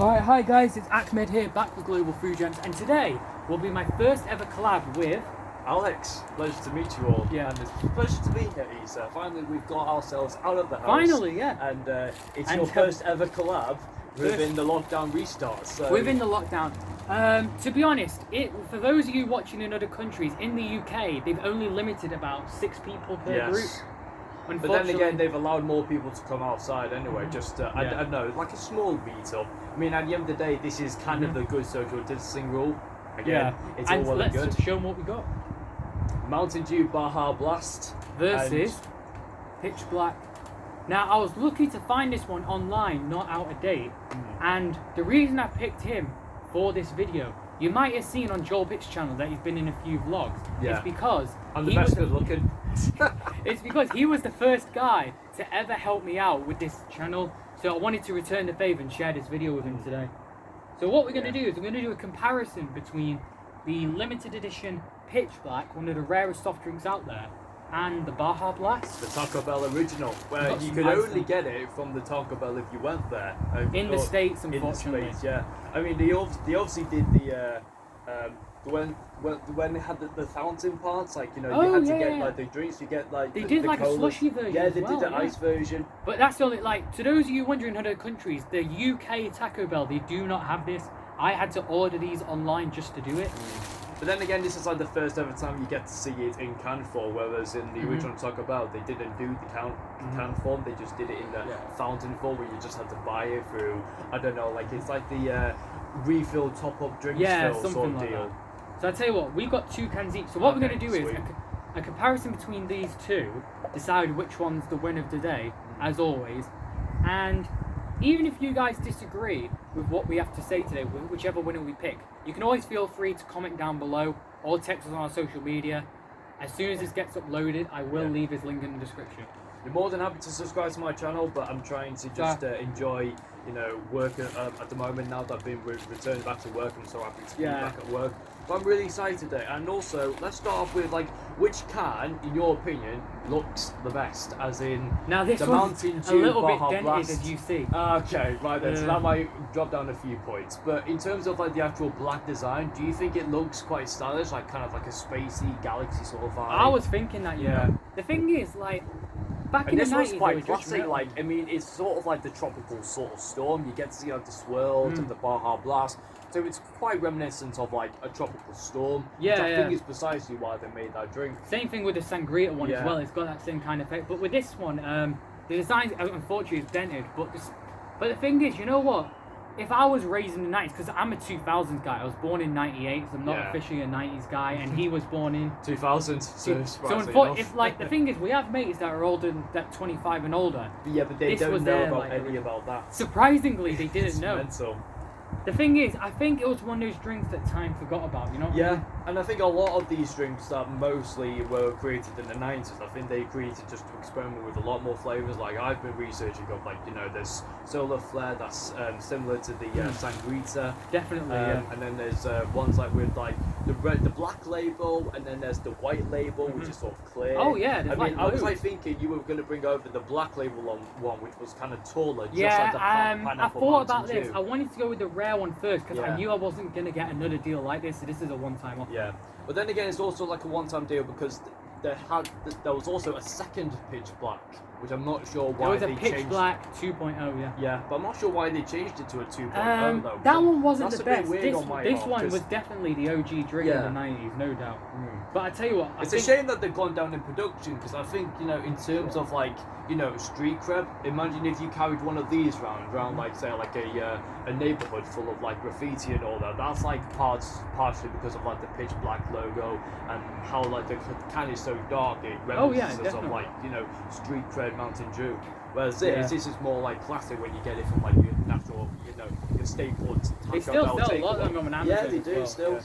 Alright, hi guys, it's Achmed here, back with Global Food Gems, and today will be my first ever collab with Alex. Pleasure to meet you all. Yeah. And it's a pleasure to be here, Isa. Finally, we've got ourselves out of the house. Finally, yeah. And it's your first ever collab within the lockdown restart. So within the lockdown. To be honest, for those of you watching in other countries, in the UK, they've only limited about 6 people per group. But then again, they've allowed more people to come outside anyway. Just I don't know, like a small meetup. I mean, at the end of the day, this is kind of the good social distancing rule. Again, it's all well and good. Let's show them what we got. Mountain Dew Baja Blast versus Pitch Black. Now, I was lucky to find this one online, not out of date. And the reason I picked him for this video, you might have seen on Joel Pitt's channel that he's been in a few vlogs. Yeah. It's because I'm the best good looking. It's because he was the first guy to ever help me out with this channel. So I wanted to return the favour and share this video with him today. So what we're going to do is we're going to do a comparison between the limited edition Pitch Black, one of the rarest soft drinks out there, and the Baja Blast. The Taco Bell original, where you could only get it from the Taco Bell if you went there. In the States, unfortunately. In the States, yeah. I mean, they obviously did the when they had the fountain parts, like, you know, you had to get like the drinks, you get like they did like a slushy version. Yeah, they as well, did the ice version. But that's only like, to those of you wondering other countries, the UK Taco Bell, they do not have this. I had to order these online just to do it. But then again, this is like the first ever time you get to see it in can form, whereas in the original Taco Bell, they didn't do the can form, they just did it in the fountain form, where you just had to buy it through, I don't know, like it's like the refill top-up drink sort of like deal. That. So I tell you what, we've got 2 cans each. So what we're going to do is a comparison between these two, decide which one's the winner of the day, as always. And even if you guys disagree with what we have to say today, whichever winner we pick, you can always feel free to comment down below or text us on our social media. As soon as this gets uploaded, I will leave his link in the description. You're more than happy to subscribe to my channel, but I'm trying to just enjoy, you know, work at the moment. Now that I've been returned back to work, I'm so happy to be back at work. But I'm really excited today. And also, let's start off with, like, which can, in your opinion, looks the best? As in, now this the one's Mountain a Dew little bit Baja dented, Blast. as you see. Okay, right then. So that might drop down a few points. But in terms of like the actual black design, do you think it looks quite stylish, like kind of like a spacey galaxy sort of vibe? I was thinking that, you know. The thing is, like, back in the 90s, this was quite classic. Like, I mean, it's sort of like the tropical sort of storm. You get to see like the swirls and the Baja Blast. So it's quite reminiscent of like a tropical storm. Which I think is precisely why they made that drink. Same thing with the Sangria one as well. It's got that same kind of effect. But with this one, the design, unfortunately, is dented. But the thing is, you know what? If I was raised in the 90s, because I'm a 2000s guy, I was born in 98, so I'm not officially a 90s guy, and he was born in 2000. So if like the thing is, we have mates that are older than that 25 and older. Yeah, but they don't know about any about that. Surprisingly, they didn't know. Mental. The thing is, I think it was one of those drinks that time forgot about, you know? Yeah, and I think a lot of these drinks that mostly were created in the 90s, I think they created just to experiment with a lot more flavours. Like, I've been researching of, like, you know, there's Solar Flare that's similar to the Sangria. Definitely, And then there's ones like with, like, the black label, and then there's the white label, which is sort of clear. Oh, yeah, I mean, I was, like, thinking you were going to bring over the black label one, which was kind of taller, just like the I thought about Mountain this. Dew. I wanted to go with the rare one first, because I knew I wasn't going to get another deal like this, so this is a one-time offer. Yeah, but then again, it's also like a one-time deal because there was also a second Pitch Black, which I'm not sure why they changed. There was a Pitch Black 2.0, yeah. Yeah, but I'm not sure why they changed it to a 2.0 though. That one wasn't the best. This one was definitely the OG drink in the 90s, no doubt. But I tell you what, it's a shame that they've gone down in production, because I think, you know, in terms of like, you know, street cred, imagine if you carried one of these around like, say, like a neighborhood full of like graffiti and all that. That's like partially because of like the Pitch Black logo and how like the can is so dark, it reminisces of like, you know, street cred Mountain Dew. Whereas this is more like classic when you get it from like your natural, you know, your staple. They still sell a lot of them on Amazon. Yeah, they do still. Yeah.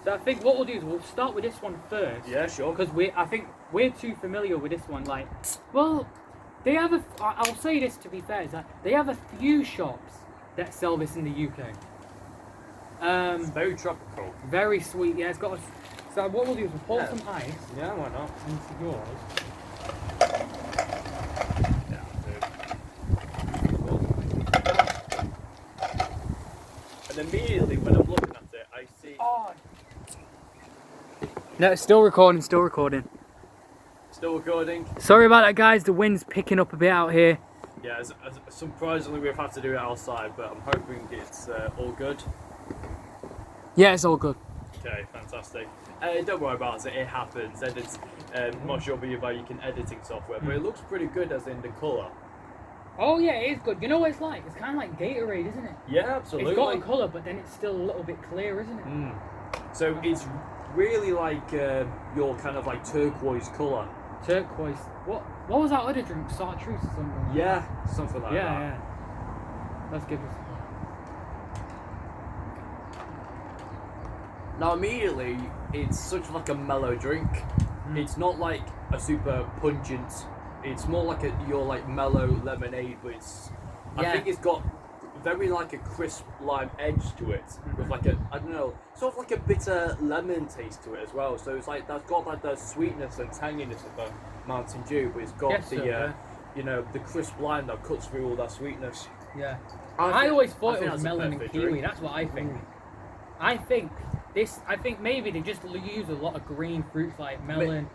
So I think what we'll do is we'll start with this one first. Yeah, sure. Because I think we're too familiar with this one. Like, well, they have I'll say this to be fair, is that they have a few shops that sell this in the UK. It's very tropical. Very sweet. Yeah, it's got. So what we'll do is we'll pour some ice. Yeah, why not? Into yours. And immediately when I'm looking at it, I see. Oh. No, it's still recording, still recording. Still recording. Sorry about that, guys. The wind's picking up a bit out here. Yeah, surprisingly we've had to do it outside, but I'm hoping it's all good. Yeah, it's all good. Okay, fantastic. Don't worry about it, it happens. And it's not sure if you're using editing software, but it looks pretty good as in the colour. Oh yeah, it is good. You know what it's like? It's kind of like Gatorade, isn't it? Yeah, absolutely. It's got a colour, but then it's still a little bit clear, isn't it? So it's really like your kind of like turquoise colour. Turquoise. What was that other drink? Chartreuse or something? Like Yeah, something like that. Yeah. Let's give this. Now immediately, it's such like a mellow drink. It's not like a super pungent. It's more like your like mellow lemonade, but I think it's got very like a crisp lime edge to it, with like a, I don't know, sort of like a bitter lemon taste to it as well. So it's like that's got like the sweetness and tanginess of a Mountain Dew, but it's got you know, the crisp lime that cuts through all that sweetness. Yeah. I always thought it was that's melon and kiwi. drink. That's what I think. I think maybe they just use a lot of green fruits like melon,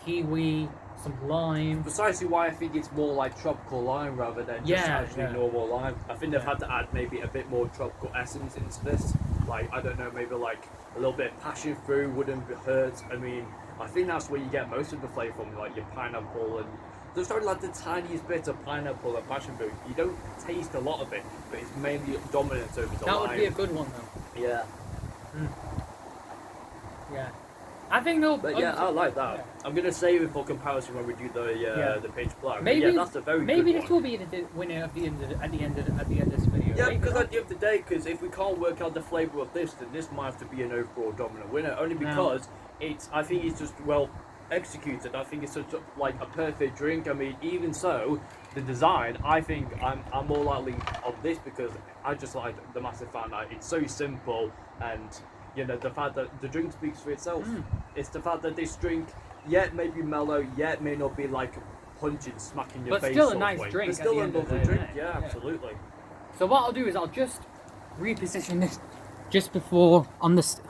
kiwi, some lime. Precisely why I think it's more like tropical lime rather than just actually normal lime. I think they've had to add maybe a bit more tropical essence into this. Like, I don't know, maybe like a little bit of passion fruit wouldn't hurt. I mean, I think that's where you get most of the flavour from, like your pineapple and there's only like the tiniest bit of pineapple and passion fruit. You don't taste a lot of it, but it's mainly dominant over the lime. That would be a good one though. Yeah. Yeah. I think they'll. But yeah, I like that. Yeah. I'm gonna save it for comparison when we do the pitch black. Maybe that's a very maybe good this one. will be the winner at the end of this video. Yeah, maybe because not. at the end of the day, because if we can't work out the flavour of this, then this might have to be an overall dominant winner. Only because I think it's just well executed. I think it's such like a perfect drink. I mean, even so, the design, I think I'm more likely of this because I just like the massive fan. It's so simple and. You know, the fact that the drink speaks for itself. It's the fact that this drink, yet may be mellow, yet may not be like punching, smacking your face. But still a nice drink. But still a lovely drink, yeah, absolutely. So what I'll do is I'll just reposition this just before on this.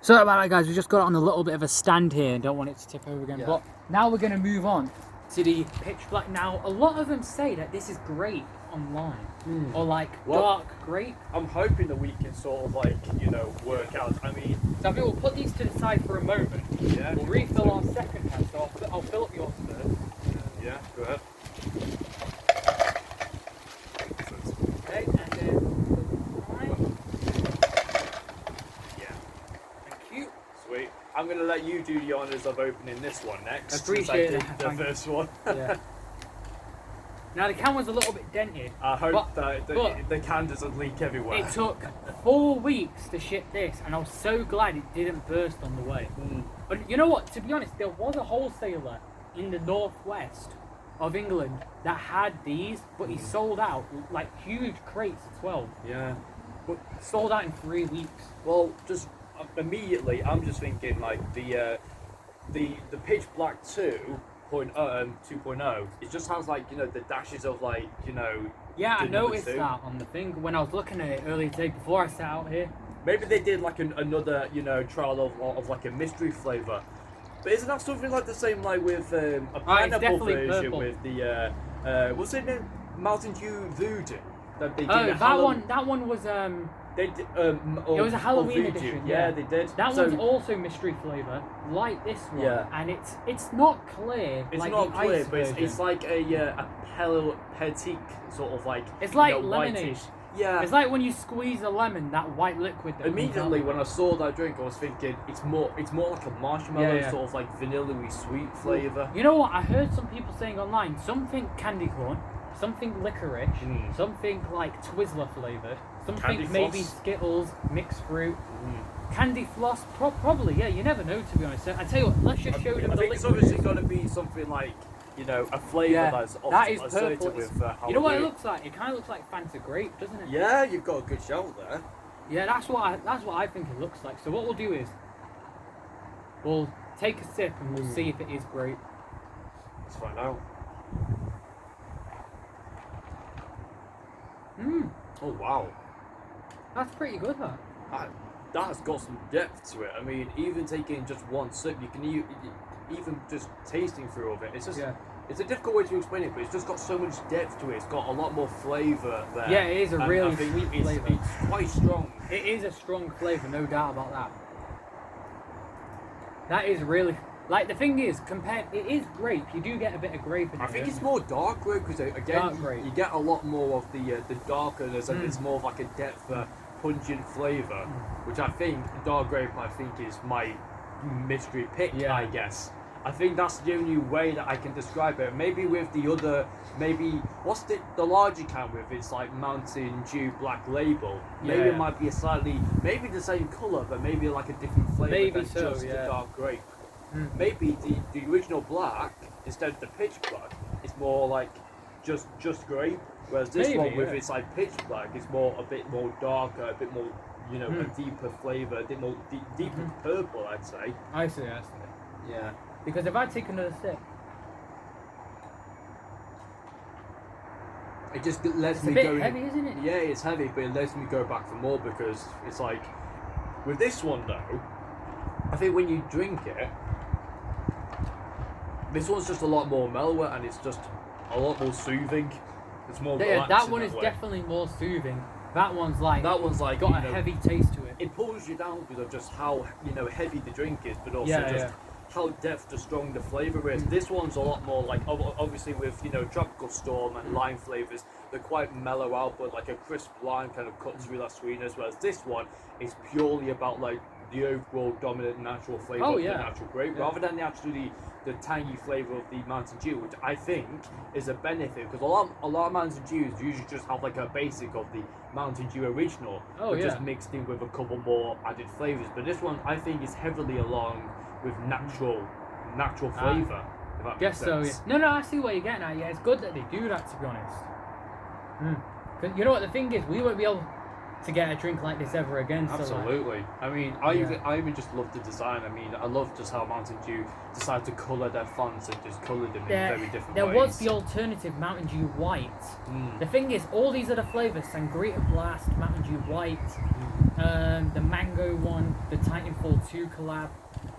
Sorry about that, guys. We just got it on a little bit of a stand here and don't want it to tip over again. But now we're going to move on to the pitch black. Now, a lot of them say that this is great online. Or like dark grape. I'm hoping that we can sort of like, you know, work out. I mean, so I think we'll put these to the side for a moment. Yeah. We'll refill our second hand. So I'll fill up yours first. Yeah, go ahead. Okay, and then yeah. Thank you. Sweet. I'm gonna let you do the honours of opening this one next. Appreciate it. The first one. Yeah. Now the can was a little bit dented. I hope that the can doesn't leak everywhere. It took 4 weeks to ship this, and I was so glad it didn't burst on the way. But you know what? To be honest, there was a wholesaler in the northwest of England that had these, but he sold out like huge crates as well. Yeah. But sold out in 3 weeks. Well, just immediately, I'm just thinking like the Pitch Black 2.0, it just has like, you know, the dashes of like, you know. Yeah, I noticed that on the thing when I was looking at it earlier today before I sat out here. Maybe they did like another, you know, trial of like a mystery flavour. But isn't that something like the same like with a pineapple version purple. with the what's it name? Mountain Dew Voodoo that they did. That one was They did, it was a Halloween Voodoo. edition. Yeah, they did. That one's also mystery flavour, like this one. Yeah. And it's not clear. It's like not the clear, ice but version. it's like a petit sort of like. It's like you know, lemonade. whitish. Yeah. It's like when you squeeze a lemon, that white liquid. That Immediately when I saw that drink, I was thinking it's more like a marshmallow sort of like vanilla-y sweet flavour. You know what? I heard some people saying online, something candy corn, something licorice, something like Twizzler flavoured, something maybe Skittles, mixed fruit, candy floss, probably. Yeah, you never know, to be honest. I tell you what, let's just show them the liquid. I think it's obviously going to be something like, you know, a flavour that's that is associated purple. with Halloween. You know what it looks like? It kind of looks like Fanta grape, doesn't it? Yeah, you've got a good shout there. Yeah, that's what I think it looks like. So what we'll do is we'll take a sip and we'll see if it is grape. Let's find out. Oh wow. That's pretty good, huh? That's got some depth to it. I mean, even taking just one sip, you can even just tasting through of it. It's just, it's a difficult way to explain it, but it's just got so much depth to it. It's got a lot more flavour there. Yeah, it is a really sweet flavour. It's quite strong. It is a strong flavour, no doubt about that. That is really... Like, the thing is, it is grape. You do get a bit of grape in it. I think it's more dark grape, because again, you get a lot more of the darkness, and it's more of like a depth, pungent flavour, which I think, dark grape, is my mystery pick, I guess. I think that's the only way that I can describe it. Maybe with the other, what's the larger can with its like Mountain Dew Black Label? Maybe it might be maybe the same colour, but maybe like a different flavour than just the dark grape. Maybe the original black, instead of the pitch black, is more like just grape, whereas this one with its like pitch black is a bit more darker, a bit more, a deeper flavour, a bit more deeper purple, I'd say. I see. Yeah. Because if I take another sip, it just lets me go. It's go. a bit heavy, isn't it? Yeah, it's heavy, but it lets me go back for more, because it's like, with this one though, I think when you drink it, this one's just a lot more mellower, and it's just a lot more soothing. It's more relaxing. That one is definitely more soothing. That one's like got a heavy taste to it. It pulls you down because of just how heavy the drink is, but also just how depth to strong the flavour is. This one's a lot more like, obviously with tropical storm and lime flavours, they're quite mellow out, but like a crisp lime kind of cuts through that sweetness. Whereas this one is purely about like the overall dominant natural flavour of the natural grape, rather than the tangy flavour of the Mountain Dew, which I think is a benefit, because a lot of Mountain Dews usually just have like a basic of the Mountain Dew original, but just mixed in with a couple more added flavours. But this one I think is heavily along with natural flavour. If that makes sense. So. Yeah. No, I see where you're getting at. Yeah, it's good that they do that, to be honest. Because you know what the thing is, we won't be able to get a drink like this ever again. Absolutely. I mean, I even just love the design. I mean, I love just how Mountain Dew decided to colour their fonts and just coloured them in very different ways. There was the alternative Mountain Dew White. The thing is, all these other flavours, Sangria Blast, Mountain Dew White, the Mango one, the Titanfall 2 collab,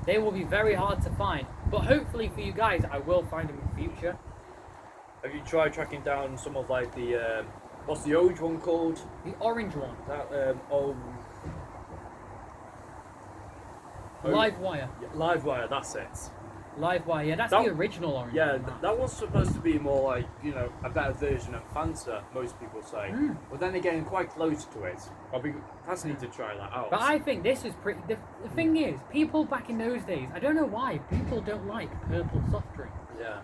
they will be very hard to find. But hopefully for you guys, I will find them in the future. Have you tried tracking down some of like the... what's the orange one called? The orange one. Live Wire. Yeah, Live Wire, that's it. Live Wire, yeah, that's the original orange. Yeah, that was supposed to be more like, a better version of Fanta, most people say. But then again, quite close to it. I'll be fascinated to try that out. But I think this is pretty... The thing is, people back in those days, I don't know why, people don't like purple soft drinks. Yeah.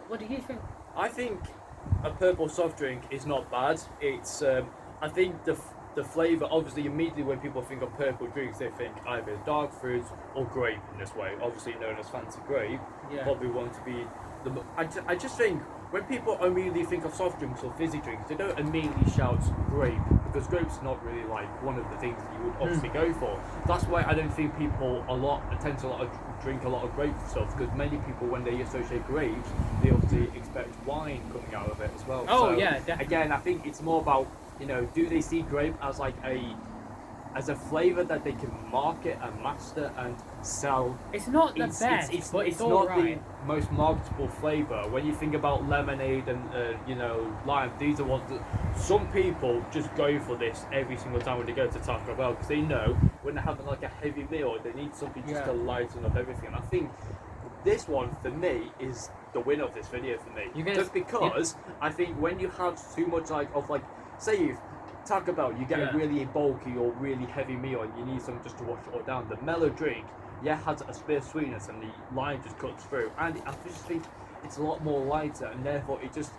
What do you think? I think a purple soft drink is not bad. It's I think the flavour, obviously immediately when people think of purple drinks, they think either dark fruit or grape in this way, obviously known as fancy grape. Probably want to be I just think when people immediately think of soft drinks or fizzy drinks, they don't immediately shout grape, because grape's not really like one of the things that you would obviously go for. That's why I don't think people tend to drink a lot of grape stuff, because many people, when they associate grapes, they obviously expect wine coming out of it as well. Definitely. Again, I think it's more about, do they see grape as like as a flavour that they can market and master and sell? It's not the best, but it's all right. The most marketable flavour. When you think about lemonade and lime, these are ones that some people just go for this every single time when they go to Taco Bell, because they know when they're having like a heavy meal, they need something just to lighten up everything. And I think this one for me is the winner of this video for me, just because I think when you have too much say you Taco Bell, you get a really bulky or really heavy meal and you need something just to wash it all down. The mellow drink, has a bit of sweetness and the lime just cuts through. And I just think it's a lot more lighter, and therefore it just,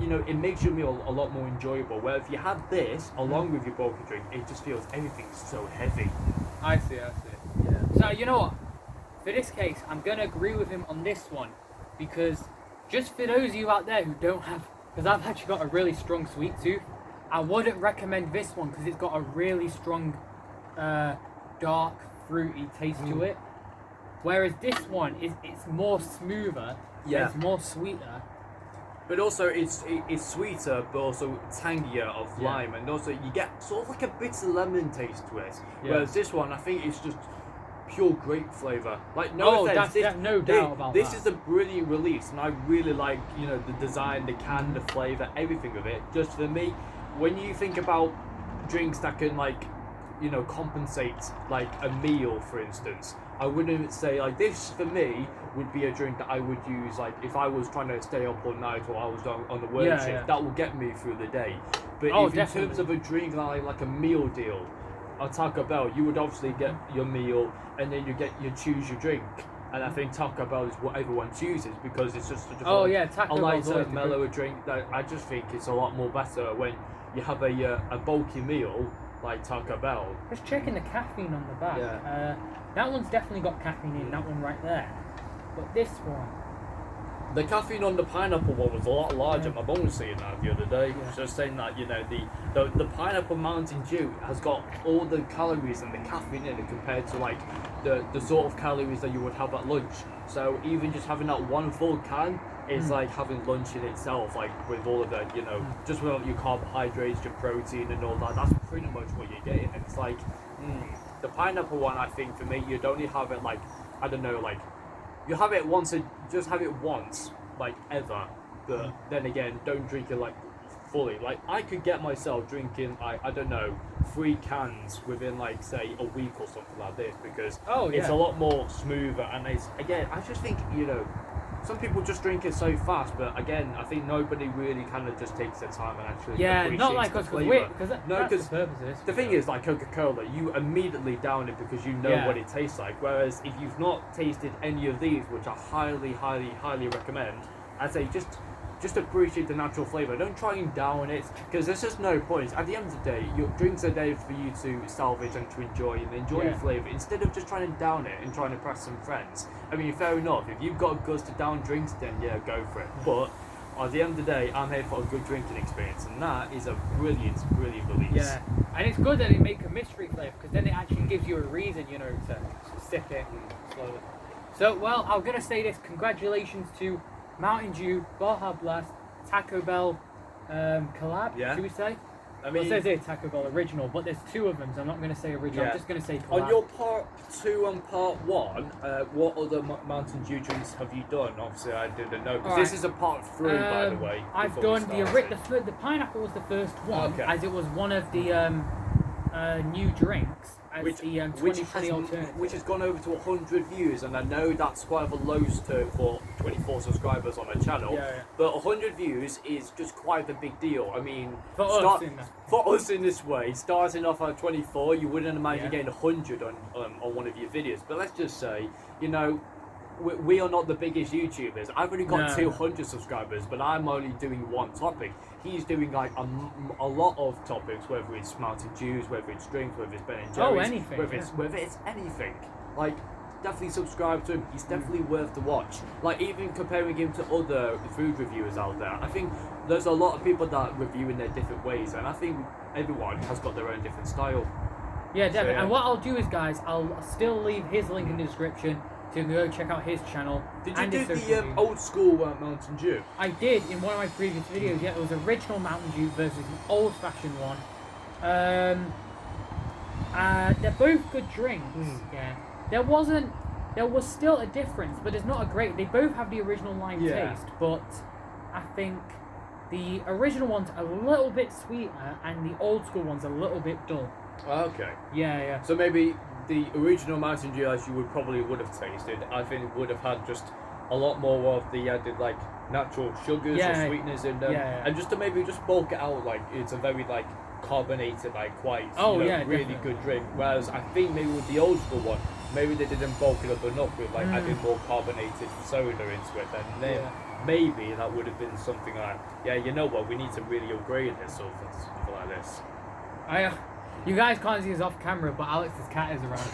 it makes your meal a lot more enjoyable. Where if you had this along with your bulky drink, it just feels everything's so heavy. I see. Yeah. So you know what? For this case, I'm going to agree with him on this one, because just for those of you out there who don't have, because I've actually got a really strong sweet tooth, I wouldn't recommend this one because it's got a really strong, dark, fruity taste to it. Whereas this one it's more smoother, it's more sweeter, But also it's sweeter, but also tangier of lime, and also you get sort of like a bitter lemon taste to it. Yeah. Whereas this one, I think it's just pure grape flavour. Like no offense, no doubt about this that. is a brilliant release, and I really like the design, the can, the flavour, everything of it. Just for me, when you think about drinks that can compensate like a meal, for instance, I wouldn't say like this for me would be a drink that I would use like if I was trying to stay up all night or I was on the work shift. That will get me through the day. But if in terms of a drink like a meal deal, at Taco Bell, you would obviously get your meal and then you choose your drink. And I think Taco Bell is what everyone chooses because it's just Taco a lighter, mellower drink. That I just think it's a lot more better when you have a bulky meal like Taco Bell. Just checking the caffeine on the back. Yeah. That one's definitely got caffeine in, that one right there. But this one... The caffeine on the pineapple one was a lot larger. My mum was saying that the other day. Yeah. She was saying that, the pineapple Mountain Dew has got all the calories and the caffeine in it compared to like the sort of calories that you would have at lunch. So even just having that one full can is like having lunch in itself, like with all of the, just without your carbohydrates, your protein and all that. That's pretty much what you're getting. And it's like, the pineapple one, I think for me, you'd only have it like, I don't know, like, you have it once, just have it once, like ever. But then again, don't drink it like fully. Like I could get myself drinking, I don't know, 3 cans within like say a week or something like this because it's a lot more smoother. And it's again, I just think some people just drink it so fast. But again, I think nobody really kind of just takes their time and actually appreciates not like the us flavour. because the purpose. The thing is, like Coca-Cola, you immediately down it because you know what it tastes like. Whereas if you've not tasted any of these, which I highly, highly, highly recommend, I'd say just appreciate the natural flavour. Don't try and down it because there's just no point. At the end of the day, your drinks are there for you to salvage and to enjoy the flavour instead of just trying to down it and trying to impress some friends. I mean, fair enough. If you've got guts to down drinks, then go for it. But at the end of the day, I'm here for a good drinking experience, and that is a brilliant, brilliant release. Yeah, and it's good that they make a mystery flavour because then it actually gives you a reason, to sip it slowly. So, well, I'm gonna say this: congratulations to Mountain Dew, Baja Blast, Taco Bell collab, should we say? I mean, it says here Taco Bell original, but there's 2 of them, so I'm not going to say original, I'm just going to say collab. On your part 2 and part 1, what other Mountain Dew drinks have you done? Obviously, I didn't know, because this is a part 3, by the way. I've done the pineapple was the first one, as it was one of the new drinks. Which has gone over to 100 views, and I know that's quite of a low for 24 subscribers on a channel. But 100 views is just quite a big deal. I mean, for us in this way, starting off at 24, you wouldn't imagine getting 100 on one of your videos. But let's just say, we are not the biggest YouTubers. I've only got 200 subscribers, but I'm only doing one topic. He's doing like a lot of topics, whether it's Mountain Dews, whether it's drinks, whether it's Ben and Jerry's, anything, whether it's anything. Like, definitely subscribe to him. He's definitely worth the watch. Like, even comparing him to other food reviewers out there, I think there's a lot of people that review in their different ways, and I think everyone has got their own different style. Yeah, definitely. So, and what I'll do is, guys, I'll still leave his link in the description. So you can go check out his channel. Did you do the old school Mountain Dew? I did in one of my previous videos. Yeah, it was original Mountain Dew versus the old-fashioned one. They're both good drinks. Yeah, there was still a difference, but there's not a great. They both have the original lime taste, but I think the original one's a little bit sweeter, and the old school one's a little bit dull. Okay. Yeah. So maybe the original Mountain Dew, as you would have tasted, I think it would have had just a lot more of the added like natural sugars or sweeteners in them, and just to maybe just bulk it out, like it's a very like carbonated, like quite really definitely good drink. Whereas I think maybe with the old school one, maybe they didn't bulk it up enough with like adding more carbonated soda into it, and then maybe that would have been something like, we need to really upgrade this or something like this. You guys can't see us off camera, but Alex's cat is around.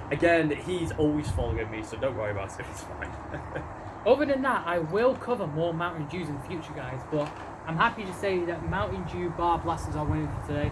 Again, he's always following me, so don't worry about it, it's fine. Other than that, I will cover more Mountain Dews in the future, guys, but I'm happy to say that Mountain Dew Bar Blasters are winning for today.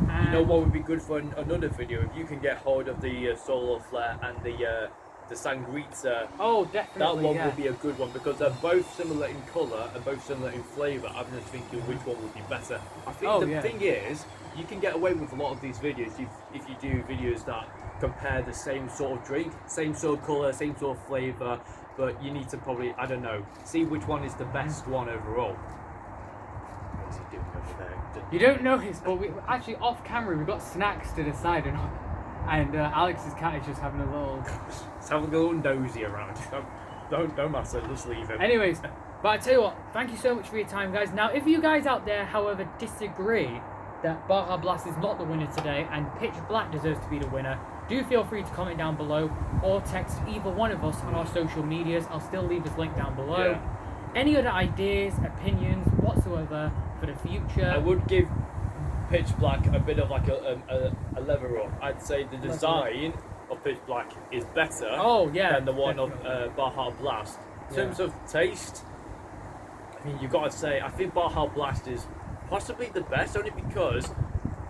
And you know what would be good for another video? If you can get hold of the Solar Flare and the the Sangrita. Oh, definitely. That one yeah. would be a good one because they're both similar in colour and both similar in flavour. I'm just thinking which one would be better. I think the thing is, you can get away with a lot of these videos if you do videos that compare the same sort of drink, same sort of colour, same sort of flavour, but you need to probably, I don't know, see which one is the best one overall. What's he doing over there? You don't notice, but we actually off camera we've got snacks to the side, and Alex's cat is just having a little. It's having a little nosy around. Don't matter, just leave him. Anyways, but I tell you what, thank you so much for your time, guys. Now, if you guys out there, however, disagree that Baja Blast is not the winner today and Pitch Black deserves to be the winner, do feel free to comment down below or text either one of us on our social medias. I'll still leave this link down below. Yeah. Any other ideas, opinions, whatsoever for the future? I would give Pitch Black a bit of like a lever up. I'd say the design of Pitch Black is better than the one of Baja Blast. In terms of taste, I mean, you've got to say, I think Baja Blast is possibly the best, only because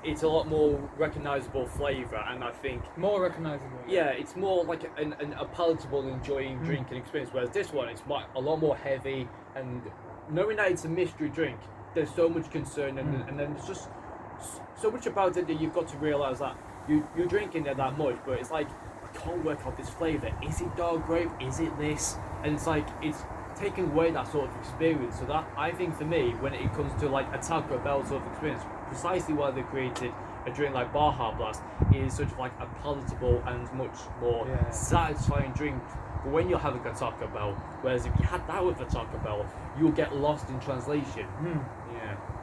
it's a lot more recognisable flavour, and I think more recognisable. Yeah, it's more like a palatable, enjoying drinking experience. Whereas this one, it's a lot more heavy, and knowing that it's a mystery drink, there's so much concern, and then there's just so much about it that you've got to realise that you're drinking it that much, but it's like, I can't work out this flavour. Is it dark grape? Is it this? And it's like, it's taking away that sort of experience. So that, I think for me, when it comes to like a Taco Bell sort of experience, precisely why they created a drink like Baja Blast is sort of like a palatable and much more satisfying drink. But when you're having a Taco Bell, whereas if you had that with a Taco Bell, you'll get lost in translation.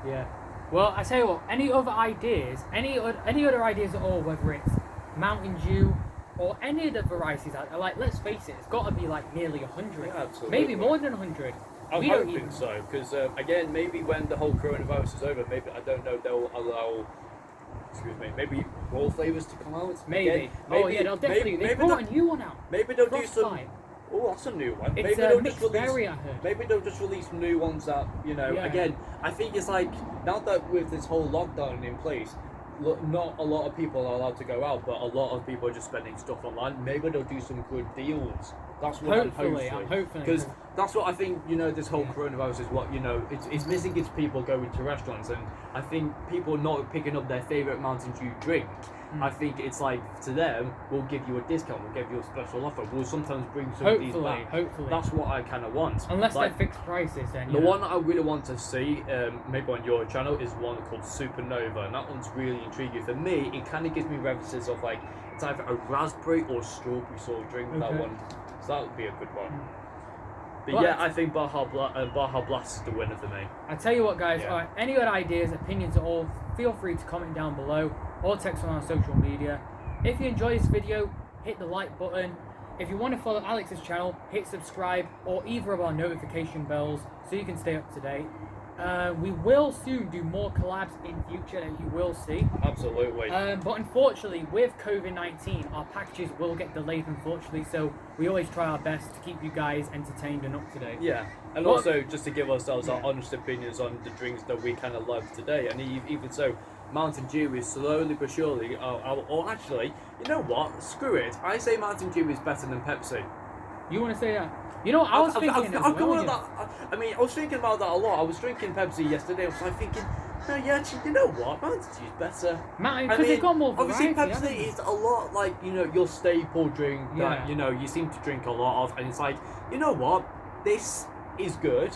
Yeah. Well, I tell you what, any other ideas, any other ideas at all, whether it's Mountain Dew or any of the varieties, like, let's face it, it's got to be like nearly 100. Yeah, absolutely. Maybe more than 100. I'm hoping so, because again, maybe when the whole coronavirus is over, maybe, I don't know, they'll allow, maybe more flavours to come out. Maybe. Again, They'll definitely. They brought a new one out. Maybe they'll do some. Frostbite. Oh, that's a new one. It's Maybe they'll mixed just release. berry, I heard. Maybe they'll just release new ones that, again, I think it's like, now that with this whole lockdown in place, not a lot of people are allowed to go out, but a lot of people are just spending stuff online. Maybe they'll do some good deals. That's what I'm hoping. Because that's what I think, this whole coronavirus is what, it's missing its people going to restaurants, and I think people not picking up their favourite Mountain Dew drink. I think it's like, to them, we'll give you a discount, we'll give you a special offer, we'll sometimes bring some of these back. Hopefully. That's what I kind of want. Unless they're fixed prices, then. The one I really want to see, maybe on your channel, is one called Supernova, and that one's really intriguing. For me, it kind of gives me references of like, it's either a raspberry or strawberry sort of drink, that one. So that would be a good one. But yeah, I think Baja Blast is the winner for me. I tell you what, guys, alright, any other ideas, opinions at all, feel free to comment down below or text on our social media. If you enjoy this video, hit the like button. If you want to follow Alex's channel, hit subscribe or either of our notification bells so you can stay up to date. We will soon do more collabs in future that you will see. Absolutely. But unfortunately, with COVID-19, our packages will get delayed, unfortunately, so we always try our best to keep you guys entertained and up to date. Yeah, and also just to give ourselves our honest opinions on the drinks that we kind of love today, and even so, Mountain Dew is slowly but surely, or actually, you know what, screw it, I say Mountain Dew is better than Pepsi. You want to say that? You know, I was thinking I mean, I was thinking about that a lot. I was drinking Pepsi yesterday. I was like thinking, no, yeah, actually, you know what? Mountain Dew is better. Because they've got more variety. Obviously, Pepsi is a lot like, your staple drink that, you seem to drink a lot of. And it's like, you know what? This is good.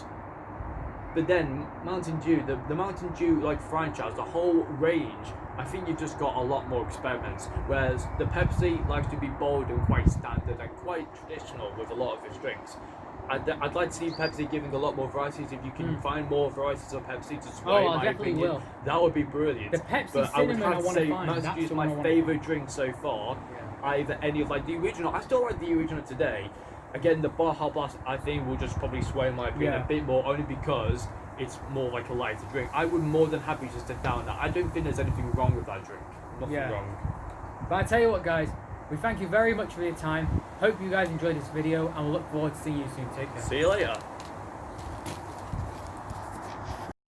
But then Mountain Dew, the Mountain Dew franchise, the whole range, I think you've just got a lot more experiments. Whereas the Pepsi likes to be bold and quite standard and quite traditional with a lot of its drinks. I'd like to see Pepsi giving a lot more varieties. If you can find more varieties of Pepsi to sway my opinion, that would be brilliant. The Pepsi but I would have to say Mountain Dew is my favourite drink so far. Either any of the original. I still like the original today. Again, the Baja Blast, I think, will just probably sway my opinion a bit more, only because it's more like a lighter drink. I would more than happy to sit down that. I don't think there's anything wrong with that drink. Nothing wrong. But I tell you what, guys, we thank you very much for your time. Hope you guys enjoyed this video, and we'll look forward to seeing you soon. Take care. See you later.